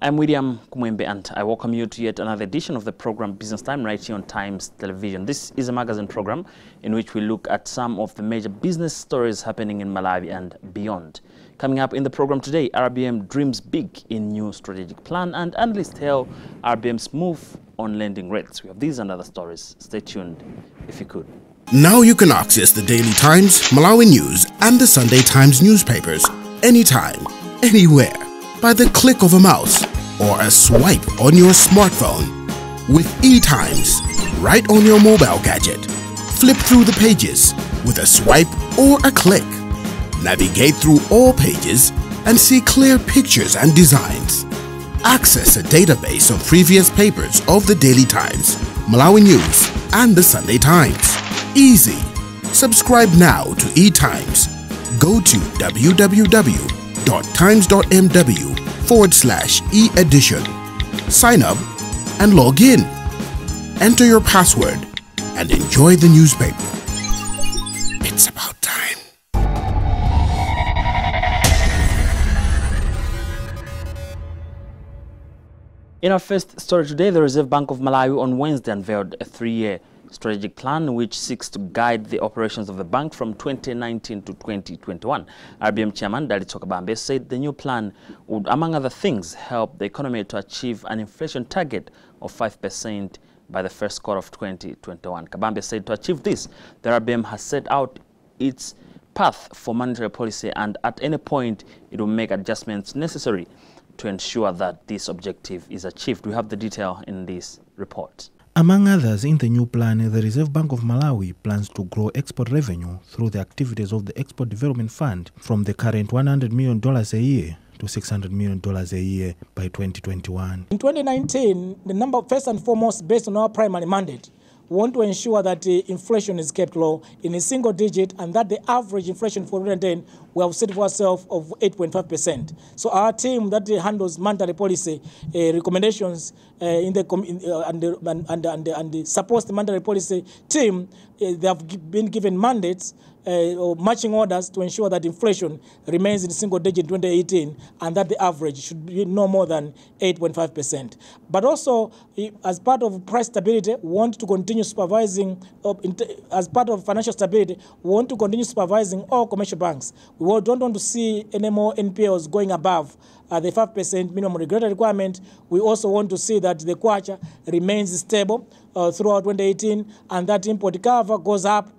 I'm William Kumwembe and I welcome you to yet another edition of the program Business Time right here on Times Television. This is a magazine program in which we look at some of the major business stories happening in Malawi and beyond. Coming up in the program today, RBM dreams big in new strategic plan and analysts hail RBM's move on lending rates. We have these and other stories. Stay tuned if you could. Now you can access the Daily Times, Malawi News and the Sunday Times newspapers anytime, anywhere, by the click of a mouse or a swipe on your smartphone. With eTimes, right on your mobile gadget. Flip through the pages with a swipe or a click. Navigate through all pages and see clear pictures and designs. Access a database of previous papers of the Daily Times, Malawi News and the Sunday Times. Easy. Subscribe now to eTimes. Go to www.times.mw/e-edition. Sign up and log in. Enter your password and enjoy the newspaper. It's about time. In our first story today, the Reserve Bank of Malawi on Wednesday unveiled a 3-year strategic plan which seeks to guide the operations of the bank from 2019 to 2021. RBM Chairman Dali Kabambe said the new plan would, among other things, help the economy to achieve an inflation target of 5% by the first quarter of 2021. Kabambe said to achieve this, the RBM has set out its path for monetary policy and at any point it will make adjustments necessary to ensure that this objective is achieved. We have the detail in this report. Among others, in the new plan, the Reserve Bank of Malawi plans to grow export revenue through the activities of the Export Development Fund from the current $100 million a year to $600 million a year by 2021. In 2019, the number, first and foremost, based on our primary mandate, we want to ensure that inflation is kept low in a single digit and that the average inflation for 2010 we have set for ourselves of 8.5%. So our team that handles monetary policy recommendations and supports the monetary policy team, they have been given mandates or matching orders to ensure that inflation remains in single digit in 2018 and that the average should be no more than 8.5%. But also, as part of price stability, we want to continue supervising, as part of financial stability, we want to continue supervising all commercial banks. We don't want to see any more NPLs going above the 5% minimum regulatory requirement. We also want to see that the kwacha remains stable throughout 2018 and that import cover goes up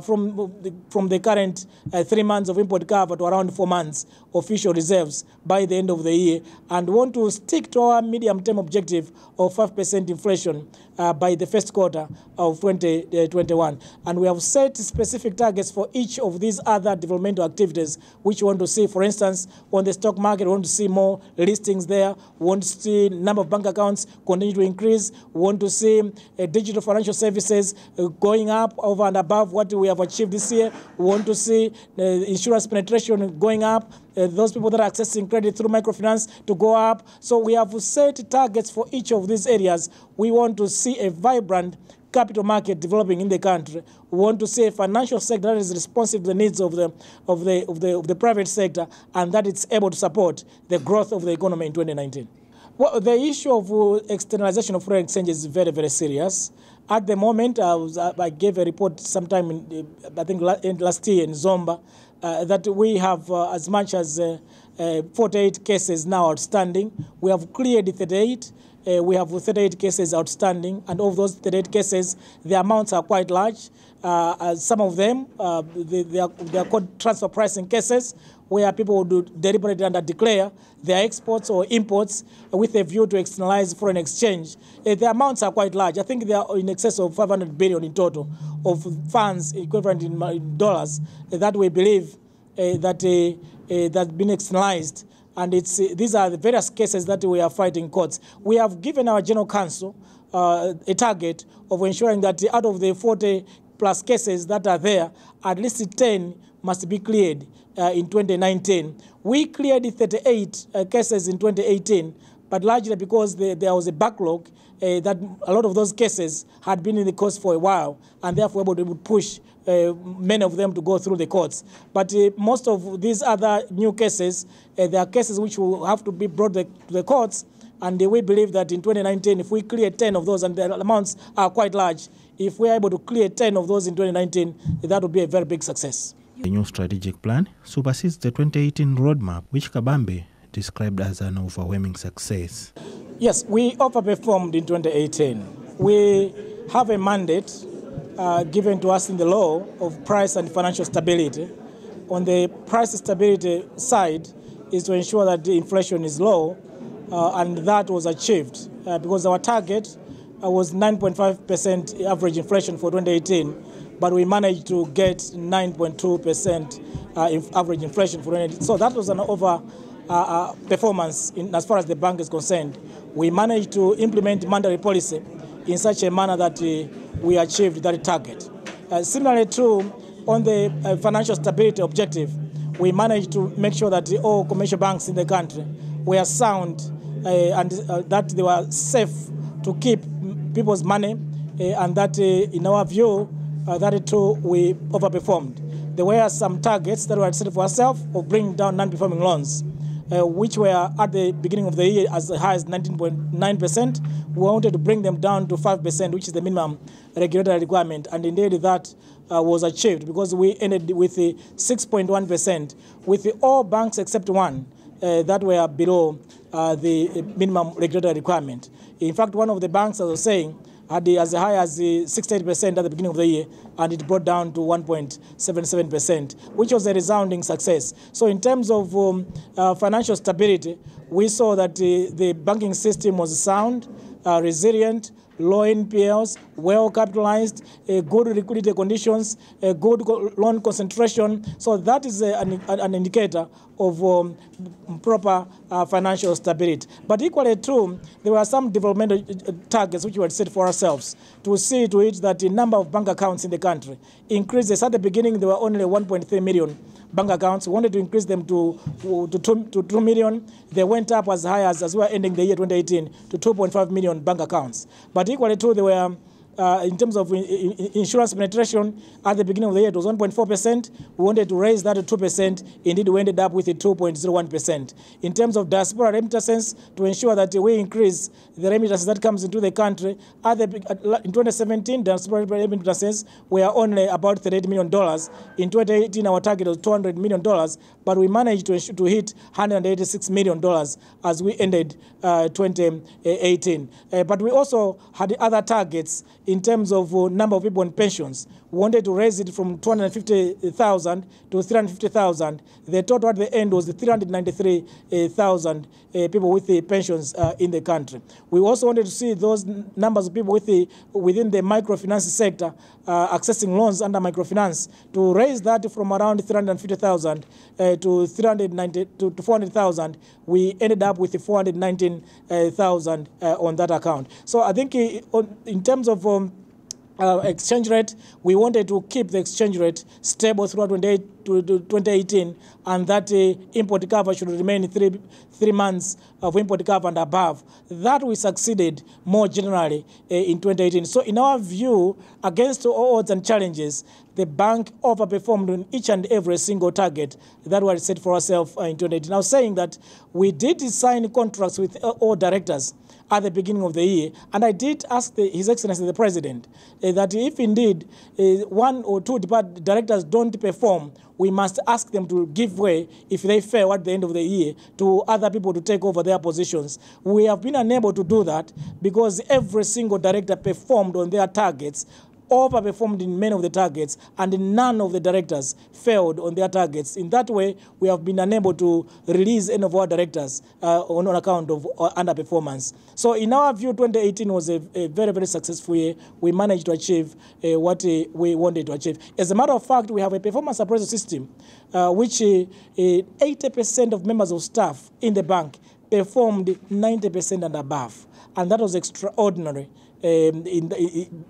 from the current 3 months of import cover to around 4 months official reserves by the end of the year, and want to stick to our medium-term objective of 5% inflation by the first quarter of 2021. And we have set specific targets for each of these other developmental activities which we want to see. For instance, on the stock market, we want to see more listings there. We want to see number of bank accounts continue to increase. We want to see digital financial services going up over and above what we have achieved this year. We want to see insurance penetration going up, those people that are accessing credit through microfinance to go up. So we have set targets for each of these areas. We want to see a vibrant capital market developing in the country. We want to see a financial sector that is responsive to the needs of the private sector and that it's able to support the growth of the economy in 2019. Well, the issue of externalization of foreign exchange is very, very serious. At the moment, I gave a report sometime in, I think last year in Zomba, that we have as much as 48 cases now outstanding. We have cleared 38. We have 38 cases outstanding, and of those 38 cases, the amounts are quite large. Some of them, they are called transfer pricing cases, where people would deliberately declare their exports or imports with a view to externalize foreign exchange. The amounts are quite large. I think they are in excess of 500 billion in total of funds equivalent in dollars that we believe that been externalized. And these are the various cases that we are fighting in courts. We have given our General Counsel a target of ensuring that out of the 40 plus cases that are there, at least 10 must be cleared in 2019. We cleared 38 cases in 2018, but largely because there was a backlog that a lot of those cases had been in the courts for a while, and therefore able to push many of them to go through the courts. But most of these other new cases, there are cases which will have to be brought to the courts And we believe that in 2019, if we clear 10 of those, and the amounts are quite large, if we're able to clear 10 of those in 2019, that would be a very big success. The new strategic plan supersedes the 2018 roadmap, which Kabambe described as an overwhelming success. Yes, we overperformed in 2018. We have a mandate given to us in the law of price and financial stability. On the price stability side is to ensure that the inflation is low, and that was achieved because our target was 9.5% average inflation for 2018, but we managed to get 9.2% average inflation for 2018. So that was an over performance as far as the bank is concerned. We managed to implement monetary policy in such a manner that we achieved that target. Similarly too, on the financial stability objective, we managed to make sure that all commercial banks in the country were sound and that they were safe to keep people's money, and that in our view, that too we overperformed. There were some targets that were set for ourselves of bringing down non-performing loans, which were at the beginning of the year as high as 19.9%. We wanted to bring them down to 5%, which is the minimum regulatory requirement, and indeed that was achieved because we ended with 6.1%, with all banks except one that were below the minimum regulatory requirement. In fact, one of the banks, as I was saying, had as high as 68% at the beginning of the year, and it brought down to 1.77%, which was a resounding success. So in terms of financial stability, we saw that the banking system was sound, resilient, low NPLs, well capitalized, good liquidity conditions, good loan concentration. So that is an indicator of proper financial stability. But equally true, there were some developmental targets which we had set for ourselves to see to it that the number of bank accounts in the country increases. At the beginning, there were only 1.3 million bank accounts. We wanted to increase them to 2 million. They went up as high as we were ending the year 2018 to 2.5 million bank accounts. But equally too, there were in terms of insurance penetration, at the beginning of the year, it was 1.4%. We wanted to raise that to 2%. Indeed, we ended up with a 2.01%. In terms of diaspora remittances, to ensure that we increase the remittances that comes into the country, in 2017, diaspora remittances were only about $38 million. In 2018, our target was $200 million, but we managed to hit $186 million as we ended 2018. But we also had other targets in terms of number of people on pensions. We wanted to raise it from 250,000 to 350,000. The total at the end was 393,000 people with the pensions in the country. We also wanted to see those numbers of people within the microfinance sector accessing loans under microfinance, to raise that from around 350,000 to 400,000. We ended up with 419,000 on that account. So I think in terms of exchange rate, we wanted to keep the exchange rate stable throughout 2018, and that import cover should remain 3 months of import cover and above. That we succeeded more generally in 2018. So in our view, against all odds and challenges, the bank overperformed on each and every single target that we had set for ourselves in 2018. I was saying that we did sign contracts with all directors at the beginning of the year, and I did ask His Excellency the President that if indeed one or two directors don't perform, we must ask them to give way if they fail at the end of the year to other people to take over their positions. We have been unable to do that because every single director performed on their targets, overperformed in many of the targets, and none of the directors failed on their targets. In that way, we have been unable to release any of our directors on account of underperformance. So in our view, 2018 was a very, very successful year. We managed to achieve what we wanted to achieve. As a matter of fact, we have a performance appraisal system which 80% of members of staff in the bank performed 90% and above. And that was extraordinary.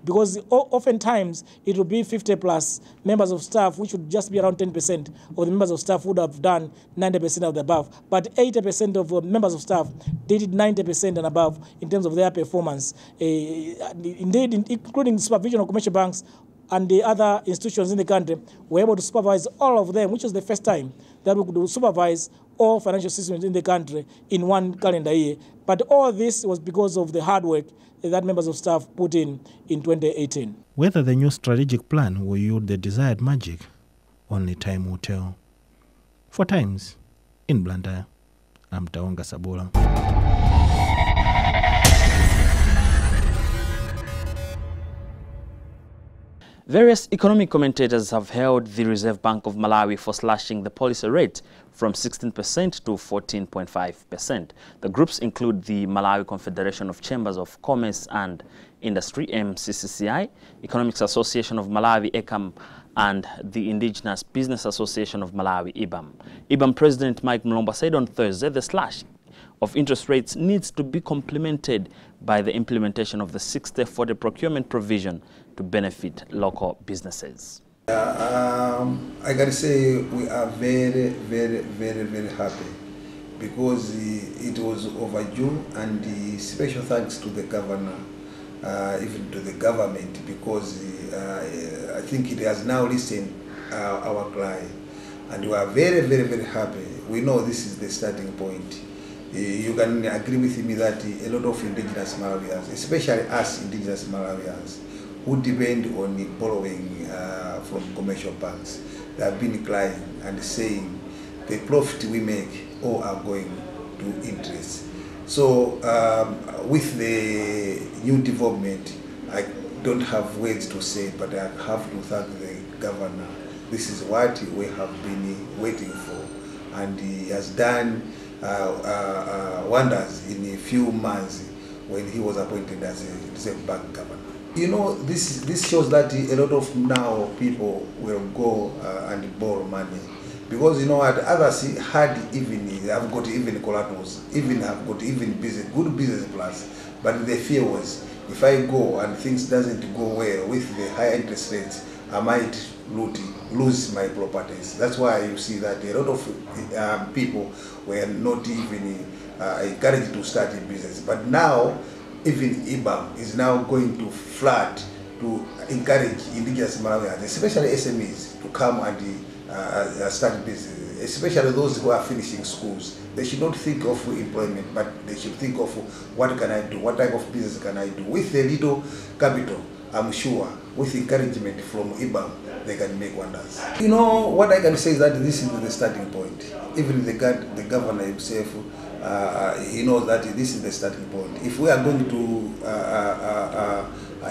Because oftentimes it would be 50 plus members of staff, which would just be around 10% of the members of staff would have done 90% of the above. But 80% of members of staff did it 90% and above in terms of their performance. Indeed, including supervision of commercial banks and the other institutions in the country, were able to supervise all of them, which was the first time that we could supervise all financial systems in the country in one calendar year. But all this was because of the hard work that members of staff put in 2018. Whether the new strategic plan will yield the desired magic, only time will tell. For Times in Blantyre, I'm Taonga Sabola. Various economic commentators have held the Reserve Bank of Malawi for slashing the policy rate from 16% to 14.5%. The groups include the Malawi Confederation of Chambers of Commerce and Industry, MCCCI, Economics Association of Malawi, ECAM, and the Indigenous Business Association of Malawi, IBAM. IBAM President Mike Mulomba said on Thursday the slash of interest rates needs to be complemented by the implementation of the 60/40 procurement provision to benefit local businesses. I can say we are very, very, very, very happy because it was overdue, and special thanks to the governor, even to the government, because I think it has now listened our cry, and we are very, very, very happy. We know this is the starting point. You can agree with me that a lot of indigenous Malawians, especially us indigenous Malawians, who depend on borrowing from commercial banks, they have been crying and saying the profit we make all are going to interest. So with the new development, I don't have words to say, but I have to thank the governor. This is what we have been waiting for, and he has done wonders in a few months when he was appointed as a Reserve Bank governor. You know, this shows that a lot of now people will go and borrow money, because you know what, others had even have got even collaterals, even have got even good business plans, but the fear was, if I go and things doesn't go well with the higher interest rates, I might lose my properties. That's why you see that a lot of people were not even encouraged to start a business. But now, even IBAM is now going to flood to encourage indigenous Malawians, especially SMEs, to come and start business, especially those who are finishing schools. They should not think of employment, but they should think of what can I do, what type of business can I do. With a little capital, I'm sure, with encouragement from IBAM, they can make wonders. You know, what I can say is that this is the starting point. Even the governor himself, he knows that this is the starting point. If we are going to,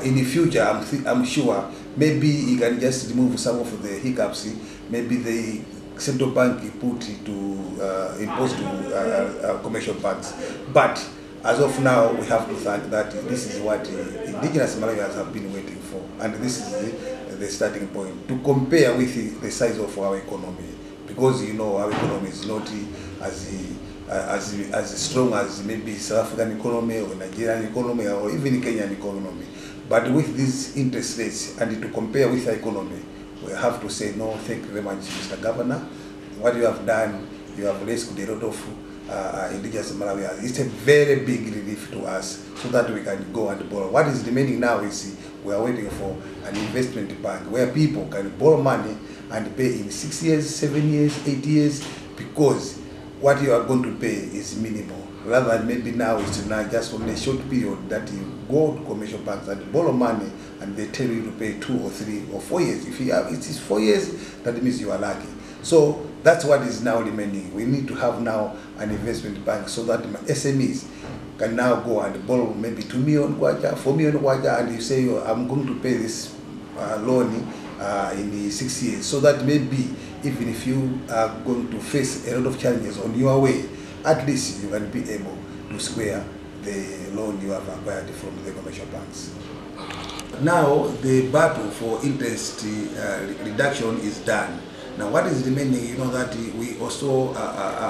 in the future, I'm sure, maybe he can just remove some of the hiccups. Maybe the central bank put it to impose to commercial banks. But as of now, we have to thank that this is what indigenous Malawians have been waiting for, and this is the starting point to compare with the size of our economy, because you know our economy is not as strong as maybe South African economy or Nigerian economy or even Kenyan economy. But with these interest rates and to compare with our economy, we have to say no, thank you very much, Mr. Governor. What you have done, you have rescued a lot of indigenous Malawians. It's a very big relief to us, so that we can go and borrow. What is remaining now is we are waiting for an investment bank where people can borrow money and pay in 6 years, 7 years, 8 years, because what you are going to pay is minimal. Rather than maybe now it's not just on a short period that you go to commercial banks and borrow money and they tell you to pay 2 or 3 or 4 years. If you have, it is 4 years, that means you are lucky. So that's what is now remaining. We need to have now an investment bank so that SMEs can now go and borrow maybe 2 million kwacha, 4 million kwacha, and you say, oh, I'm going to pay this loan in 6 years, so that maybe even if you are going to face a lot of challenges on your way, at least you can be able to square the loan you have acquired from the commercial banks. Now the battle for interest reduction is done. Now what is remaining, you know that we also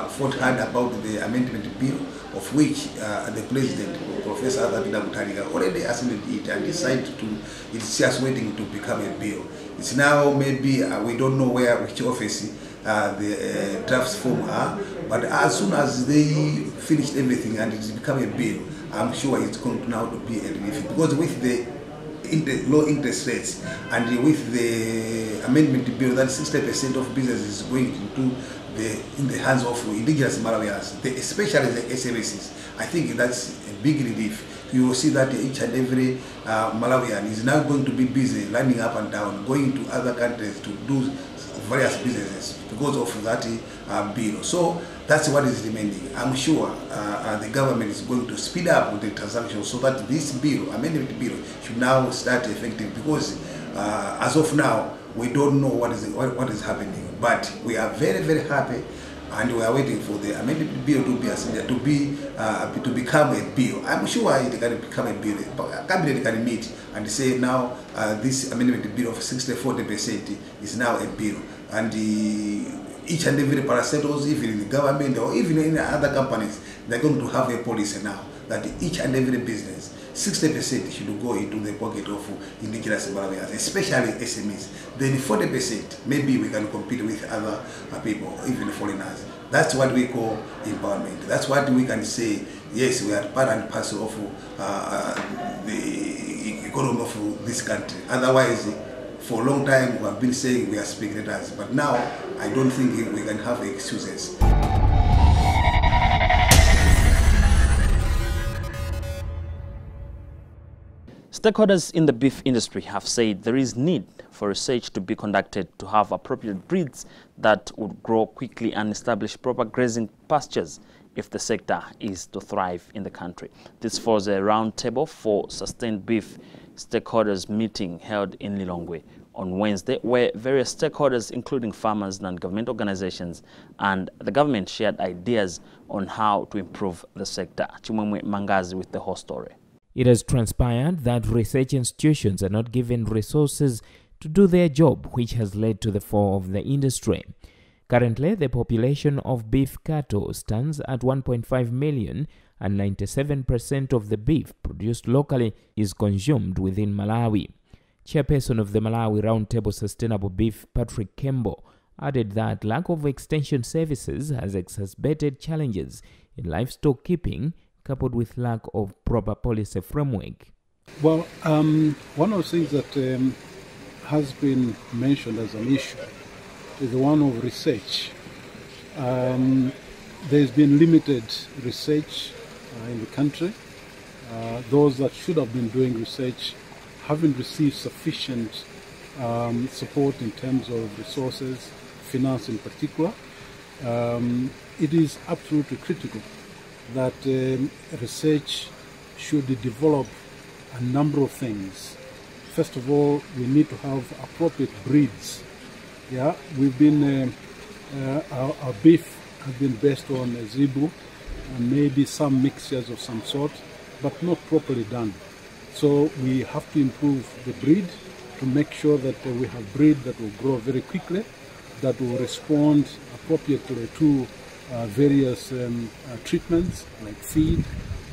fought hard about the amendment bill, of which the president, Professor Adabina already assembled it and decided to, it's just waiting to become a bill. It's now maybe, we don't know which office the drafts form are, but as soon as they finish everything and it's become a bill, I'm sure it's going to now to be a relief, because with the low interest rates, and with the amendment bill that 60% of business is going into in the hands of indigenous Malawians, especially the SMEs. I think that's a big relief. You will see that each and every Malawian is now going to be busy lining up and down, going to other countries to do various businesses because of that bill. So that's what is remaining. I'm sure the government is going to speed up with the transactions so that this bill, amendment bill, should now start effective, because as of now, we don't know what is happening. But we are very, very happy, and we are waiting for the amendment bill to become a bill. I'm sure it can become a bill. Cabinet can meet and say now this amendment bill of 60-40% is now a bill, and each and every parastatals, even in the government or even in other companies, they're going to have a policy now that each and every business, 60% should go into the pocket of indigenous Malawians, especially SMEs. Then 40%, maybe we can compete with other people, even foreigners. That's what we call empowerment. That's what we can say, yes, we are part and parcel of the economy of this country. Otherwise, for a long time, we have been saying we are speculators, but now I don't think we can have excuses. Stakeholders in the beef industry have said there is need for research to be conducted to have appropriate breeds that would grow quickly and establish proper grazing pastures if the sector is to thrive in the country. This follows a roundtable for sustained beef stakeholders meeting held in Lilongwe on Wednesday, where various stakeholders, including farmers, non-government organizations, and the government shared ideas on how to improve the sector. Chimwemwe Mangazi with the whole story. It has transpired that research institutions are not given resources to do their job, which has led to the fall of the industry. Currently, the population of beef cattle stands at 1.5 million, and 97% of the beef produced locally is consumed within Malawi. Chairperson of the Malawi Roundtable Sustainable Beef, Patrick Kembo, added that lack of extension services has exacerbated challenges in livestock keeping, coupled with lack of proper policy framework. Well, one of the things that has been mentioned as an issue is the one of research. There's been limited research in the country. Those that should have been doing research haven't received sufficient support in terms of resources, finance in particular. It is absolutely critical that research should develop a number of things. First of all, we need to have appropriate breeds. Yeah, we've been our beef has been based on a zebu and maybe some mixtures of some sort, but not properly done. So we have to improve the breed to make sure that we have breed that will grow very quickly, that will respond appropriately to various treatments like feed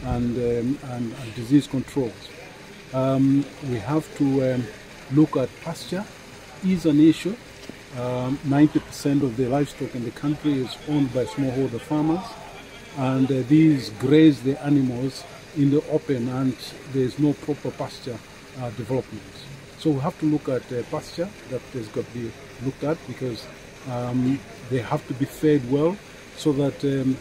and disease controls. We have to look at pasture is an issue. 90% of the livestock in the country is owned by smallholder farmers, and these graze the animals in the open, and there is no proper pasture development. So we have to look at pasture that has got to be looked at, because they have to be fed well, so that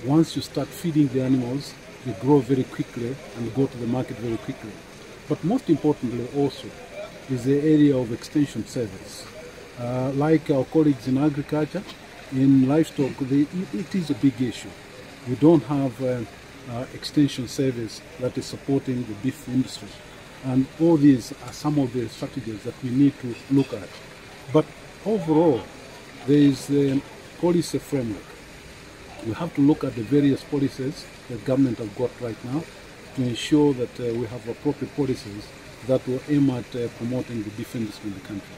once you start feeding the animals, they grow very quickly and go to the market very quickly. But most importantly also is the area of extension service. Like our colleagues in agriculture, in livestock, it is a big issue. We don't have extension service that is supporting the beef industry. And all these are some of the strategies that we need to look at. But overall, there is the policy framework. We have to look at the various policies that government have got right now to ensure that we have appropriate policies that will aim at promoting the beef industry in the country.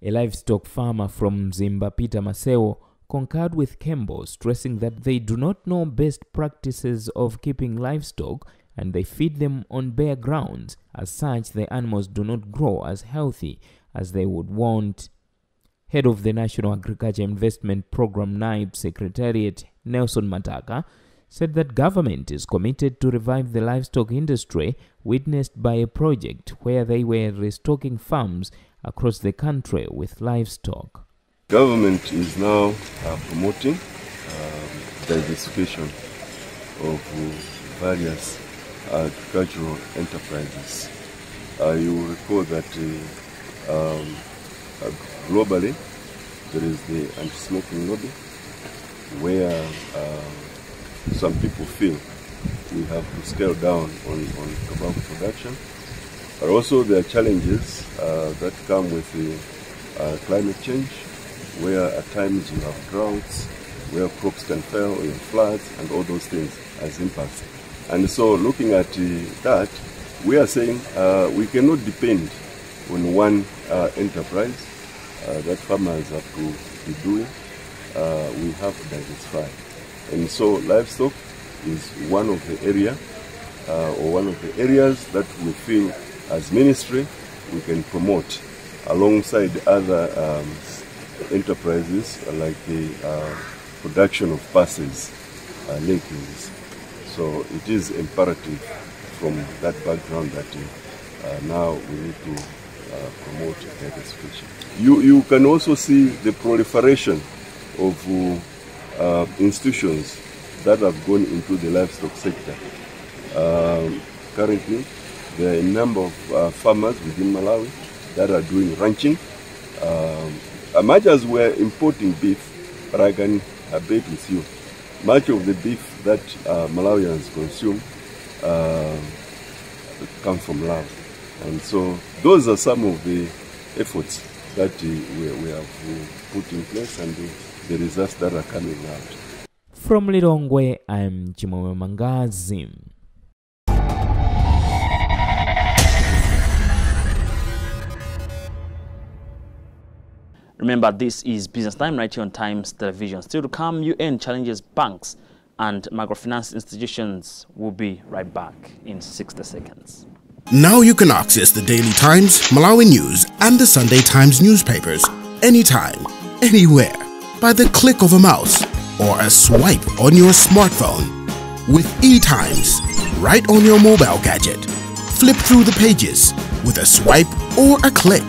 A livestock farmer from Zimba, Peter Maseo, concurred with Kembo, stressing that they do not know best practices of keeping livestock and they feed them on bare grounds. As such, the animals do not grow as healthy as they would want. Head of the National Agriculture Investment Program NAIB Secretariat, Nelson Mataka, said that government is committed to revive the livestock industry, witnessed by a project where they were restocking farms across the country with livestock. Government is now promoting diversification of various agricultural enterprises. You will recall that globally there is the anti-smoking lobby, where some people feel we have to scale down on tobacco production. But also there are challenges that come with the climate change, where at times you have droughts, where crops can fail, or floods, and all those things as impacts. And so looking at that, we are saying we cannot depend on one enterprise that farmers have to be doing. We have to diversify. And so livestock is one of the areas that we feel as ministry we can promote alongside other enterprises like the production of pulses linked to this. So it is imperative from that background that now we need to promote diversification. You can also see the proliferation of institutions that have gone into the livestock sector. Currently, there are a number of farmers within Malawi that are doing ranching. Much as we're importing beef, but I can bet with you, much of the beef that Malawians consume come from Malawi. And so those are some of the efforts that we have put in place and the results that are coming out. From Lilongwe, I'm Chimome Mangazi. Remember, this is Business Time right here on Times Television. Still to come, UN challenges banks and microfinance institutions. We'll be right back in 60 seconds. Now you can access the Daily Times, Malawi News, and the Sunday Times newspapers anytime, anywhere, by the click of a mouse or a swipe on your smartphone. With eTimes, right on your mobile gadget. Flip through the pages with a swipe or a click.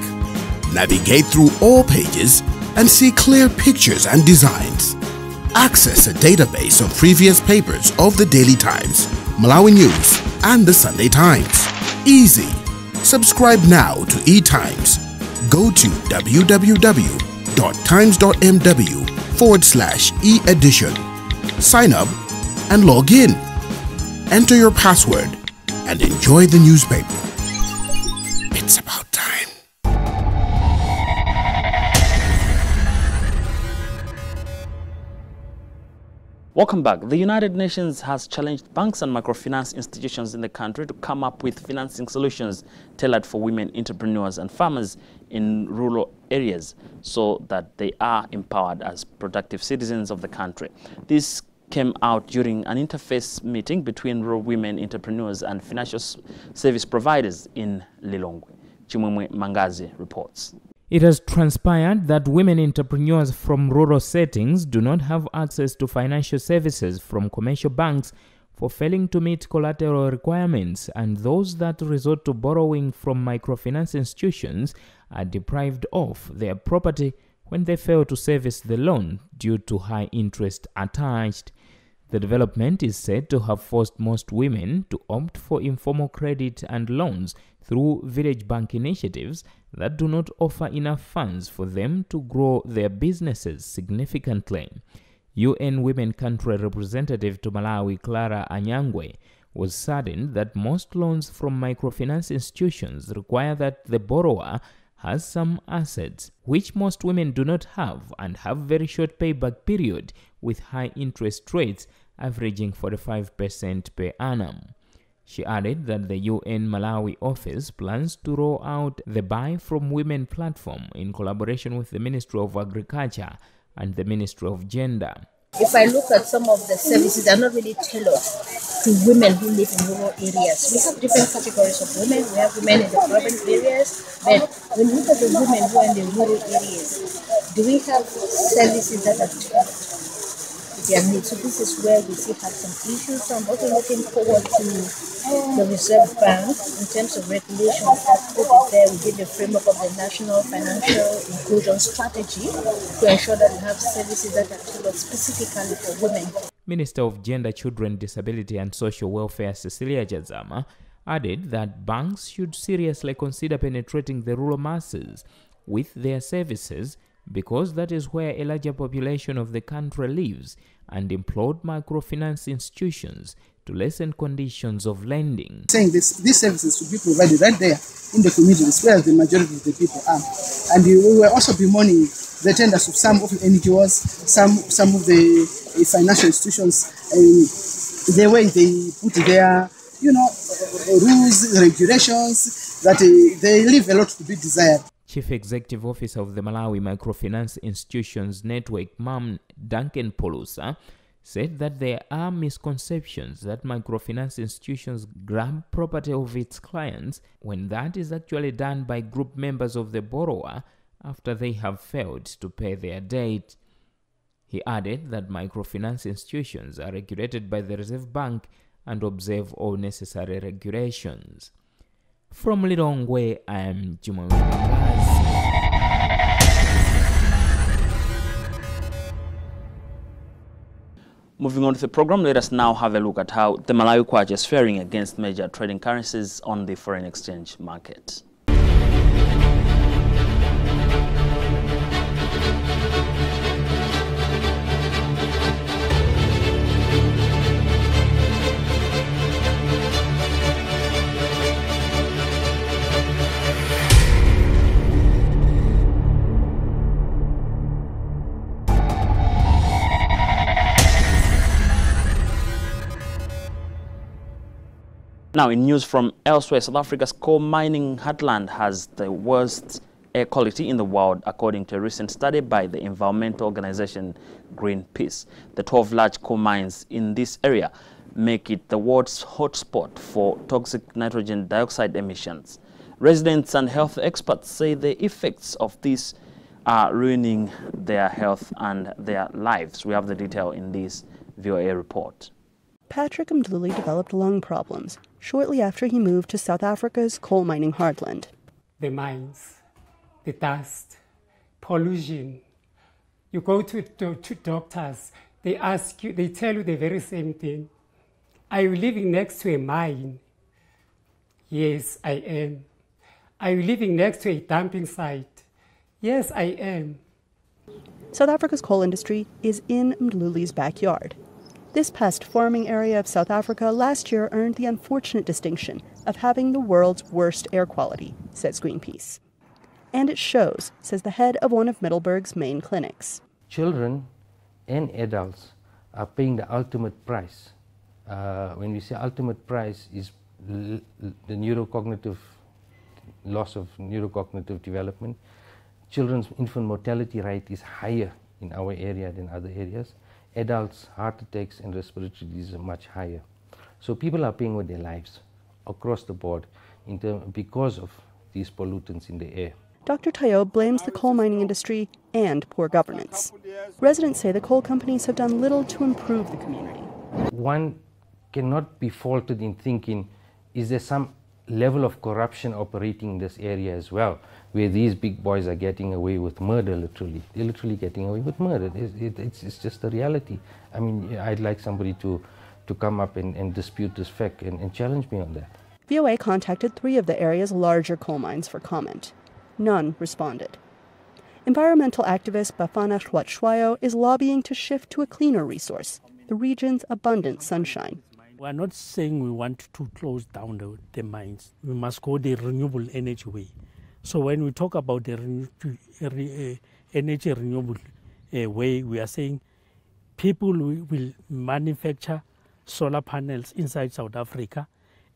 Navigate through all pages and see clear pictures and designs. Access a database of previous papers of the Daily Times, Malawi News, and the Sunday Times. Easy. Subscribe now to eTimes. Go to www.times.mw/e-edition. Sign up and log in. Enter your password and enjoy the newspaper. It's about time. Welcome back. The United Nations has challenged banks and microfinance institutions in the country to come up with financing solutions tailored for women entrepreneurs and farmers in rural areas so that they are empowered as productive citizens of the country. This came out during an interface meeting between rural women entrepreneurs and financial service providers in Lilongwe. Chimwemwe Mangazi reports. It has transpired that women entrepreneurs from rural settings do not have access to financial services from commercial banks for failing to meet collateral requirements, and those that resort to borrowing from microfinance institutions are deprived of their property when they fail to service the loan due to high interest attached. The development is said to have forced most women to opt for informal credit and loans through village bank initiatives that do not offer enough funds for them to grow their businesses significantly. UN Women Country Representative to Malawi, Clara Anyangwe, was saddened that most loans from microfinance institutions require that the borrower has some assets, which most women do not have, and have very short payback period with high interest rates averaging 45% per annum. She added that the UN Malawi office plans to roll out the Buy From Women platform in collaboration with the Ministry of Agriculture and the Ministry of Gender. If I look at some of the services, they're not really tailored to women who live in rural areas. We have different categories of women. We have women in the urban areas, but when we look at the women who are in the rural areas, do we have services that are tailored? their needs. So this is where we still have some issues. So I'm also looking forward to the Reserve Bank in terms of regulations that put it there within the framework of the National Financial Inclusion Strategy to ensure that we have services that are tailored specifically for women. Minister of Gender, Children, Disability and Social Welfare Cecilia Jazama added that banks should seriously consider penetrating the rural masses with their services because that is where a larger population of the country lives, and implored microfinance institutions to lessen conditions of lending. Saying these services should be provided right there in the communities where the majority of the people are. And we will also be monitoring the tenders of some of the NGOs, some of the financial institutions, the way they put their rules, regulations, that they leave a lot to be desired. Chief Executive Officer of the Malawi Microfinance Institutions Network, MAM Duncan Polusa, said that there are misconceptions that microfinance institutions grab property of its clients when that is actually done by group members of the borrower after they have failed to pay their debt. He added that microfinance institutions are regulated by the Reserve Bank and observe all necessary regulations. From Lilongwe, I am Juma. Moving on to the program, let us now have a look at how the Malawi kwacha is faring against major trading currencies on the foreign exchange market. Now, in news from elsewhere, South Africa's coal mining heartland has the worst air quality in the world, according to a recent study by the environmental organization Greenpeace. The 12 large coal mines in this area make it the world's hotspot for toxic nitrogen dioxide emissions. Residents and health experts say the effects of this are ruining their health and their lives. We have the detail in this VOA report. Patrick Mdluli developed lung problems shortly after he moved to South Africa's coal mining heartland. The mines, the dust, pollution. You go to doctors, they ask you, they tell you the very same thing. Are you living next to a mine? Yes, I am. Are you living next to a dumping site? Yes, I am. South Africa's coal industry is in Mdluli's backyard. This past farming area of South Africa last year earned the unfortunate distinction of having the world's worst air quality, says Greenpeace. And it shows, says the head of one of Middelburg's main clinics. Children and adults are paying the ultimate price. When we say ultimate price is the neurocognitive loss of neurocognitive development. Children's infant mortality rate is higher in our area than other areas. Adults, heart attacks and respiratory disease are much higher. So people are paying with their lives across the board because of these pollutants in the air. Dr. Tayo blames the coal mining industry and poor governance. Residents say the coal companies have done little to improve the community. One cannot be faulted in thinking, is there some level of corruption operating in this area as well, where these big boys are getting away with murder, literally. They're literally getting away with murder. It's just a reality. I mean, I'd like somebody to come up and dispute this fact and challenge me on that. VOA contacted 3 of the area's larger coal mines for comment. None responded. Environmental activist Bafana Hlwatshwayo is lobbying to shift to a cleaner resource, the region's abundant sunshine. We are not saying we want to close down the mines. We must go the renewable energy way. So when we talk about the energy renewable way, we are saying people will manufacture solar panels inside South Africa,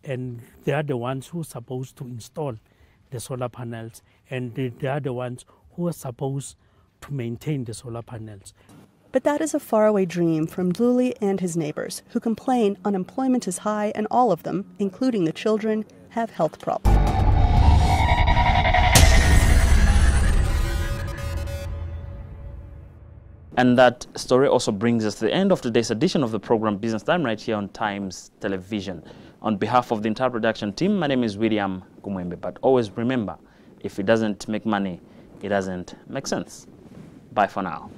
and they are the ones who are supposed to install the solar panels, and they are the ones who are supposed to maintain the solar panels. But that is a faraway dream from Mdluli and his neighbors, who complain unemployment is high and all of them, including the children, have health problems. And that story also brings us to the end of today's edition of the program Business Time right here on Times Television. On behalf of the entire production team, my name is William Kumwembe. But always remember, if it doesn't make money, it doesn't make sense. Bye for now.